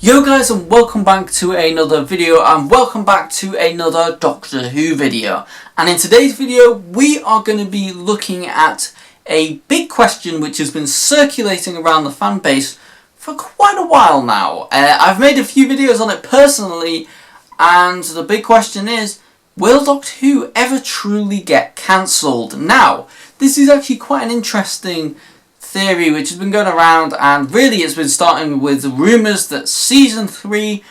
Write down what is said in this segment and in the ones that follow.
Yo guys, and welcome back to another video, and welcome back to another Doctor Who video. And in today's video we are going to be looking at a big question which has been circulating around the fan base for quite a while now. I've made a few videos on it personally, and the big question is, will Doctor Who ever truly get cancelled? Now, this is actually quite an interesting theory which has been going around, and really it's been starting with rumours that Season 3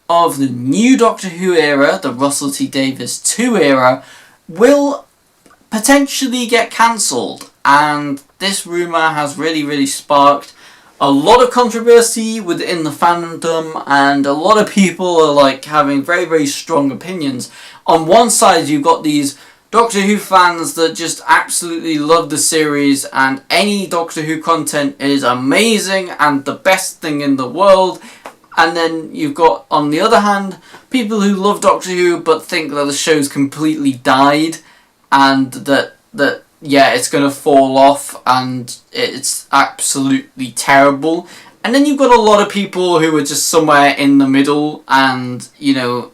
of the new Doctor Who era, the Russell T Davies 2 era, will potentially get cancelled. And this rumour has really sparked a lot of controversy within the fandom, and a lot of people are like having very strong opinions. On one side you've got these Doctor Who fans that just absolutely love the series, and any Doctor Who content is amazing and the best thing in the world. And then you've got, on the other hand, people who love Doctor Who but think that the show's completely died, and that yeah, it's going to fall off and it's absolutely terrible. And then you've got a lot of people who are just somewhere in the middle, and you know,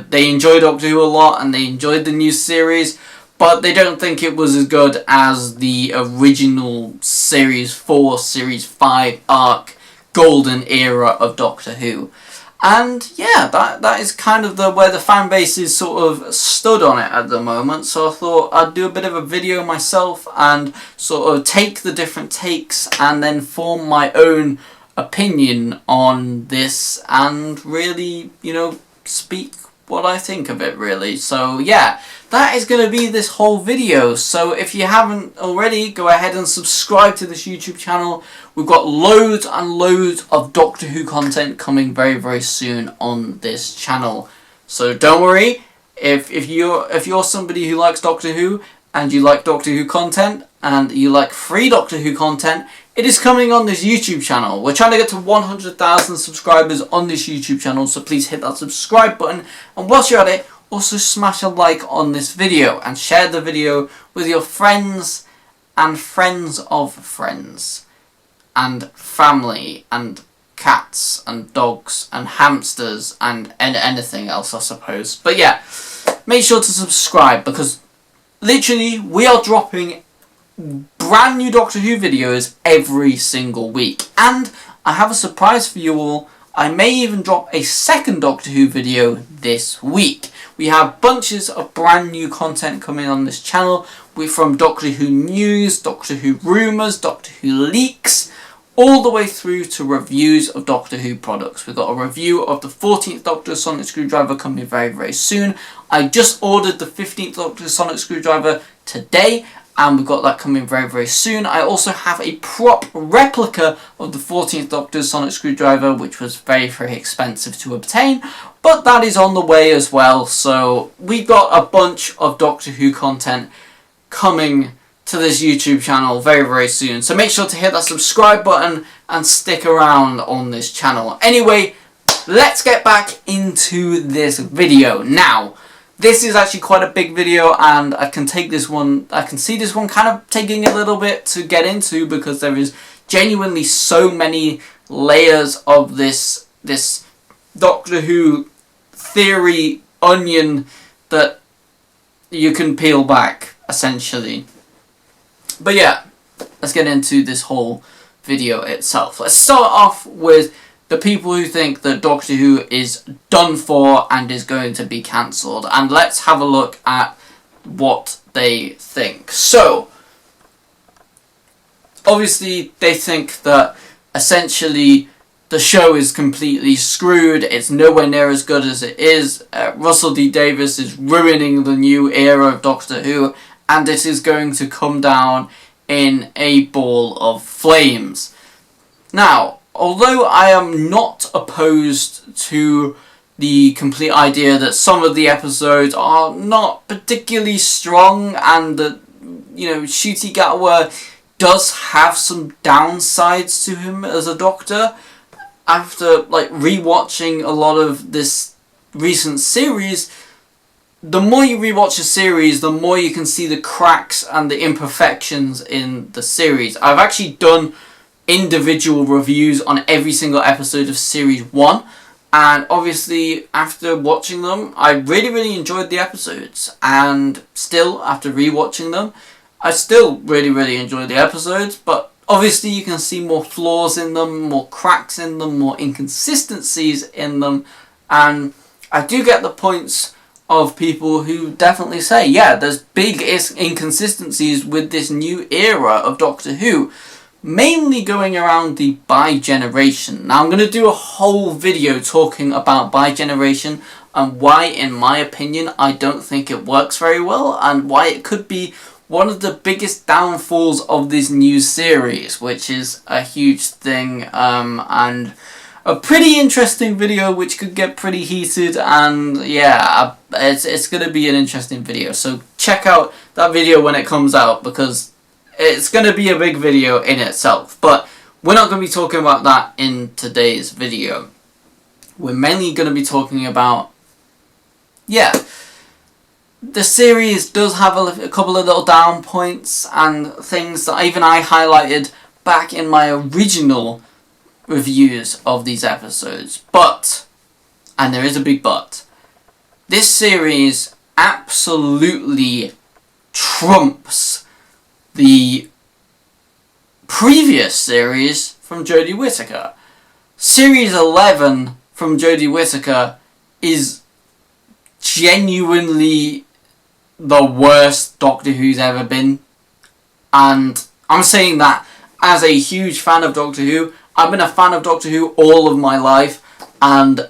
they enjoy Doctor Who a lot and they enjoyed the new series, but they don't think it was as good as the original Series 4, Series 5 arc, golden era of Doctor Who. And yeah, that is kind of where the fan base is sort of stood on it at the moment. So I thought I'd do a bit of a video myself and sort of take the different takes and then form my own opinion on this, and really, speak what I think of it, really. So yeah, that is going to be this whole video. So if you haven't already, go ahead and subscribe to this YouTube channel. We've got loads and loads of Doctor Who content coming very soon on this channel. So don't worry, if you're somebody who likes Doctor Who and you like Doctor Who content and you like free Doctor Who content, it is coming on this YouTube channel. We're trying to get to 100,000 subscribers on this YouTube channel, so please hit that subscribe button. And whilst you're at it, also smash a like on this video and share the video with your friends and friends of friends and family and cats and dogs and hamsters and anything else, I suppose. But yeah, make sure to subscribe, because literally we are dropping brand new Doctor Who videos every single week. And I have a surprise for you all. I may even drop a second Doctor Who video this week. We have bunches of brand new content coming on this channel. We're from Doctor Who news, Doctor Who rumours, Doctor Who leaks, all the way through to reviews of Doctor Who products. We've got a review of the 14th Doctor Sonic Screwdriver coming very soon. I just ordered the 15th Doctor Sonic Screwdriver today, and we've got that coming very soon. I also have a prop replica of the 14th Doctor's Sonic Screwdriver, which was very expensive to obtain, but that is on the way as well. So we've got a bunch of Doctor Who content coming to this YouTube channel very soon. So make sure to hit that subscribe button and stick around on this channel. Anyway, let's get back into this video. Now, this is actually quite a big video, and I can see this one kind of taking a little bit to get into, because there is genuinely so many layers of this Doctor Who theory onion that you can peel back, essentially. But yeah, let's get into this whole video itself. Let's start off with the people who think that Doctor Who is done for and is going to be cancelled. And let's have a look at what they think. So, obviously they think that essentially the show is completely screwed. It's nowhere near as good as it is. Russell T Davies is ruining the new era of Doctor Who, and it is going to come down in a ball of flames. Now, although I am not opposed to the complete idea that some of the episodes are not particularly strong, and that, Ncuti Gatwa does have some downsides to him as a Doctor, after rewatching a lot of this recent series, the more you rewatch a series, the more you can see the cracks and the imperfections in the series. I've actually done individual reviews on every single episode of Series 1. And obviously, after watching them, I really enjoyed the episodes. And still, after rewatching them, I still really enjoy the episodes. But obviously, you can see more flaws in them, more cracks in them, more inconsistencies in them. And I do get the points of people who definitely say, yeah, there's big inconsistencies with this new era of Doctor Who. Mainly going around the bi-generation. Now I'm going to do a whole video talking about bi-generation and why, in my opinion, I don't think it works very well, and why it could be one of the biggest downfalls of this new series, which is a huge thing, and a pretty interesting video which could get pretty heated, and yeah, it's going to be an interesting video. So check out that video when it comes out, because it's going to be a big video in itself. But we're not going to be talking about that in today's video. We're mainly going to be talking about, yeah, the series does have a couple of little down points and things that even I highlighted back in my original reviews of these episodes. But, and there is a big but, this series absolutely trumps the previous series from Jodie Whittaker. Series 11 from Jodie Whittaker is genuinely the worst Doctor Who's ever been. And I'm saying that as a huge fan of Doctor Who. I've been a fan of Doctor Who all of my life, and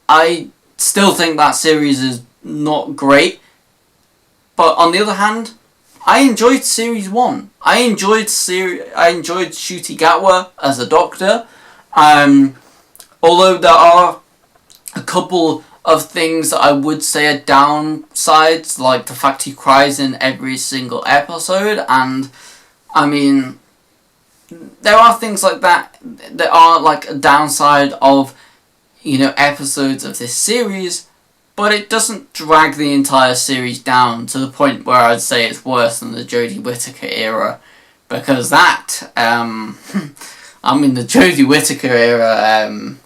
I still think that series is not great. But on the other hand, I enjoyed Series 1. I enjoyed Ncuti Gatwa as a Doctor. Although there are a couple of things that I would say are downsides, like the fact he cries in every single episode, and I mean, there are things like that that are like a downside of, you know, episodes of this series. But it doesn't drag the entire series down to the point where I'd say it's worse than the Jodie Whittaker era. Because that, I mean, the Jodie Whittaker era,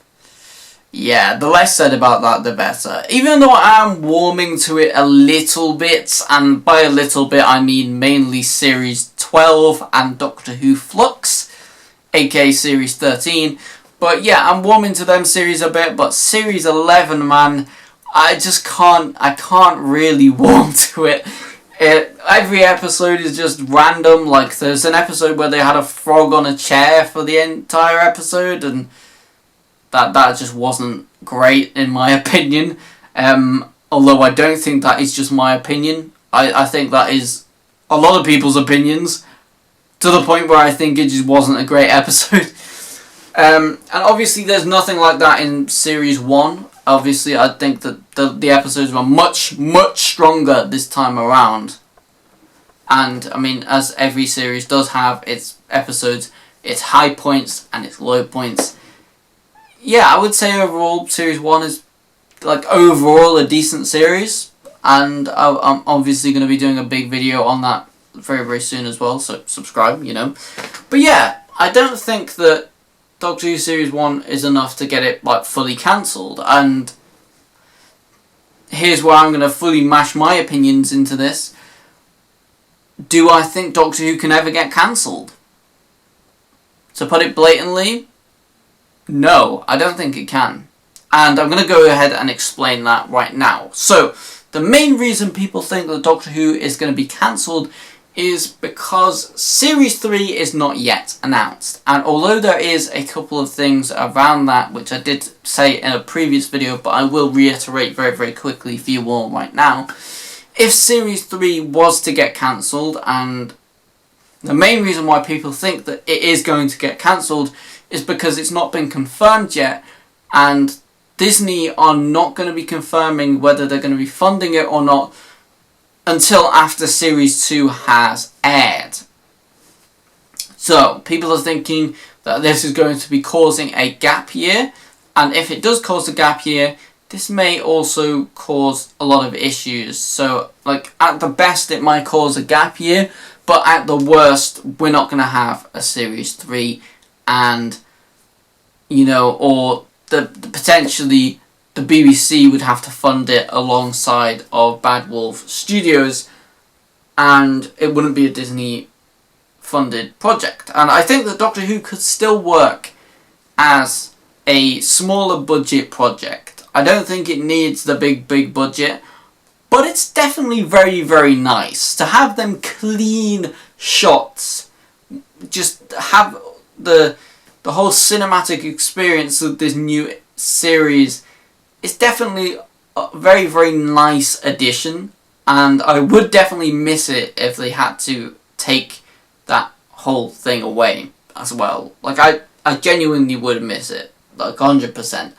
yeah, the less said about that, the better. Even though I am warming to it a little bit, and by a little bit I mean mainly Series 12 and Doctor Who Flux, aka Series 13. But yeah, I'm warming to them series a bit, but Series 11, man, I can't really warm to it. Every episode is just random. Like, there's an episode where they had a frog on a chair for the entire episode, and that just wasn't great in my opinion. Although I don't think that is just my opinion. I think that is a lot of people's opinions, to the point where I think it just wasn't a great episode. And obviously there's nothing like that in Series 1. Obviously, I think that the episodes were much stronger this time around. And, I mean, as every series does have its episodes, its high points and its low points. Yeah, I would say overall, Series 1 is, like, overall a decent series. And I'm obviously going to be doing a big video on that very soon as well, so subscribe, you know. But yeah, I don't think that Doctor Who Series 1 is enough to get it, like, fully cancelled, and here's where I'm going to fully mash my opinions into this. Do I think Doctor Who can ever get cancelled? To put it blatantly, no, I don't think it can. And I'm going to go ahead and explain that right now. So, the main reason people think that Doctor Who is going to be cancelled is because Series 3 is not yet announced. And although there is a couple of things around that, which I did say in a previous video, but I will reiterate very quickly for you all right now. If Series 3 was to get cancelled, and the main reason why people think that it is going to get cancelled is because it's not been confirmed yet, and Disney are not going to be confirming whether they're going to be funding it or not until after Series 2 has aired. So, people are thinking that this is going to be causing a gap year, and if it does cause a gap year, this may also cause a lot of issues. So, like, at the best it might cause a gap year, but at the worst, we're not going to have a Series 3 and, you know, or potentially the BBC would have to fund it alongside of Bad Wolf Studios, and it wouldn't be a Disney funded project. And I think that Doctor Who could still work as a smaller budget project. I don't think it needs the big budget, but it's definitely very, very nice to have them clean shots, just have the whole cinematic experience of this new series. It's definitely a very, very nice addition, and I would definitely miss it if they had to take that whole thing away as well. Like, I genuinely would miss it, like 100%.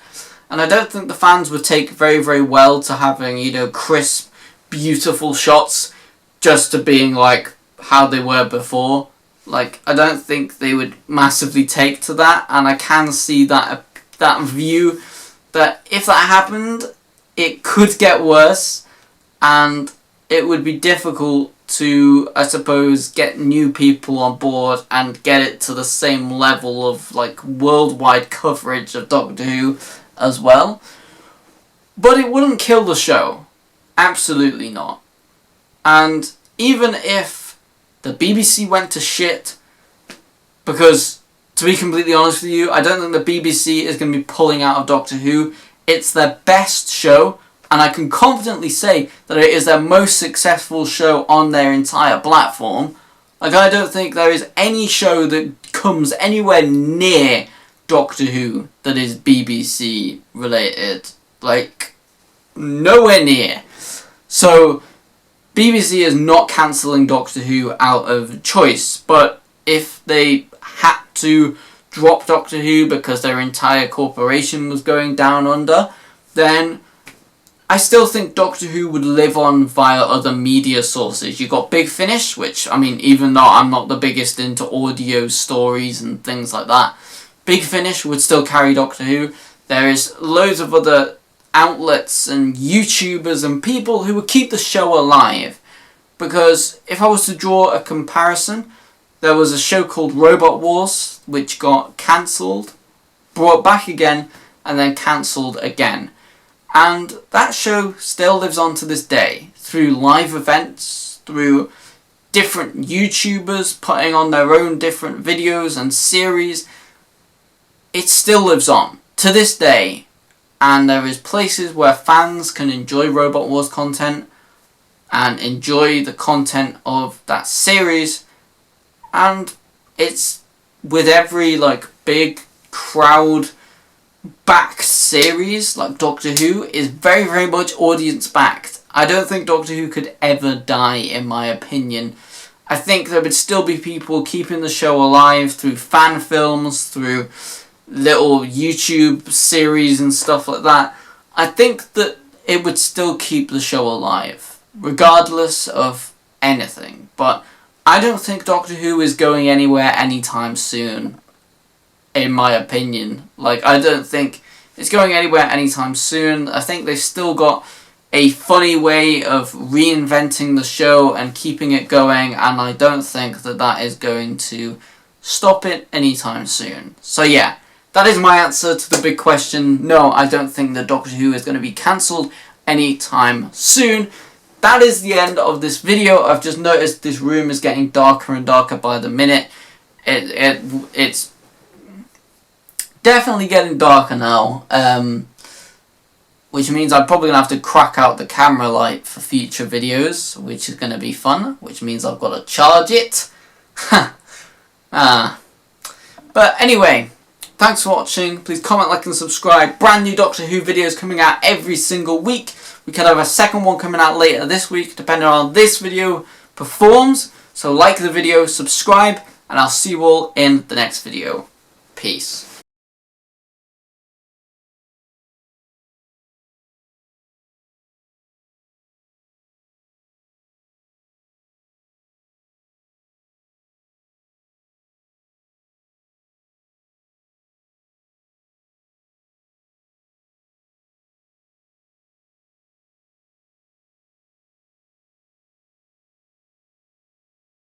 And I don't think the fans would take very, very well to having, you know, crisp, beautiful shots just to being like how they were before. Like, I don't think they would massively take to that, and I can see that view, that if that happened, it could get worse, and it would be difficult to, I suppose, get new people on board and get it to the same level of, like, worldwide coverage of Doctor Who as well. But it wouldn't kill the show. Absolutely not. And even if the BBC went to shit, because, to be completely honest with you, I don't think the BBC is going to be pulling out of Doctor Who. It's their best show, and I can confidently say that it is their most successful show on their entire platform. Like, I don't think there is any show that comes anywhere near Doctor Who that is BBC related. Like, nowhere near. So, BBC is not cancelling Doctor Who out of choice, but if they had to drop Doctor Who because their entire corporation was going down under, then I still think Doctor Who would live on via other media sources. You've got Big Finish, which, I mean, even though I'm not the biggest into audio stories and things like that, Big Finish would still carry Doctor Who. There is loads of other outlets and YouTubers and people who would keep the show alive. Because if I was to draw a comparison, there was a show called Robot Wars, which got cancelled, brought back again, and then cancelled again. And that show still lives on to this day, through live events, through different YouTubers putting on their own different videos and series. It still lives on to this day, and there is places where fans can enjoy Robot Wars content and enjoy the content of that series, and it's with every, like, big crowd backed series like Doctor Who is very, very much audience backed. I don't think Doctor Who could ever die, in my opinion. I think there would still be people keeping the show alive through fan films, through little YouTube series and stuff like that. I think that it would still keep the show alive, regardless of anything. But I don't think Doctor Who is going anywhere anytime soon, in my opinion. Like, I don't think it's going anywhere anytime soon. I think they've still got a funny way of reinventing the show and keeping it going, and I don't think that that is going to stop it anytime soon. So yeah, that is my answer to the big question. No, I don't think that Doctor Who is going to be cancelled anytime soon. That is the end of this video. I've just noticed this room is getting darker and darker by the minute. It's definitely getting darker now, which means I'm probably going to have to crack out the camera light for future videos, which is going to be fun, which means I've got to charge it. But anyway, thanks for watching. Please comment, like and subscribe. Brand new Doctor Who videos coming out every single week. We could have a second one coming out later this week, depending on how this video performs. So like the video, subscribe, and I'll see you all in the next video. Peace.